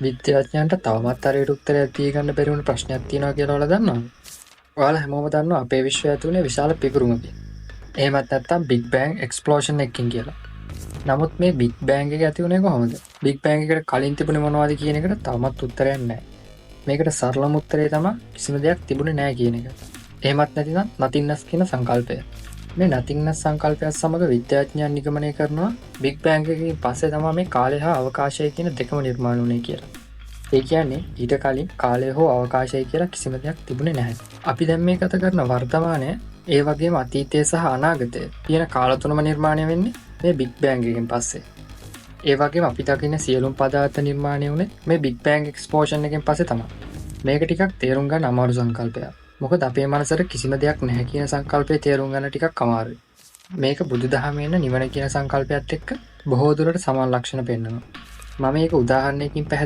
විද්‍යාඥයන්ට තවමත් හරියට උත්තරයක් දී ගන්න බැරි වුණු ප්‍රශ්නයක් තියෙනවා කියලා ඔයාලා දන්නවද? ඔයාලා හැමෝම දන්නවා අපේ විශ්වය ඇතුලේ විශාල පිපිරුමක්. එහෙමත් නැත්නම් බිග් බෑන් එක්ස්ප්ලෝෂන් එකකින් කියලා. නමුත් මේ බිග් බෑන් එක ඇති වුණේ කොහොමද? බිග් බෑන් එකට කලින් තිබුණේ මොනවද කියන එකට තවමත් උත්තරයක් නැහැ. මේකට සරලම උත්තරේ තමයි කිසිම දෙයක් තිබුණේ නැහැ කියන එක. එහෙමත් නැතිනම් nothingness කියන සංකල්පය. මේ nothingness සංකල්පයත් සමග විද්‍යාඥයන් නිගමනය කරනවා බිග් බෑන් එකකින් පස්සේ තමයි මේ කාලය හා අවකාශය කියන දෙකම නිර්මාණය වුණේ කියලා. ඒ කියන්නේ ඊට කලින් කාලය හෝ අවකාශය කියලා කිසිම දෙයක් තිබුණේ නැහැ. අපි දැන් මේ ගත කරන වර්තමානය ඒ වගේම අතීතය සහ අනාගතය කියන කාල තුනම නිර්මාණය වෙන්නේ මේ බිග් බෑන් එකකින් පස්සේ. ඒ වගේම අපි දකින්න සියලුම පදාර්ථ නිර්මාණය වුණේ මේ බිග් බෑන් එක්ස්ප්ලෝෂන් එකෙන් පස්සේ තමයි. මේක ටිකක් තේරුම් ගන්න අමාරු සංකල්පයක්. මොකද අපේ මනසට කිසිම දෙයක් නැහැ කියන සංකල්පය තේරුම් ගන්න ටිකක් අමාරුයි. මේක බුදුදහමේ නිවන කියන සංකල්පයත් එක්ක බොහෝ දුරට සමාන ලක්ෂණ පෙන්වනවා. මම මේක උදාහරණයකින් පැහැදිලි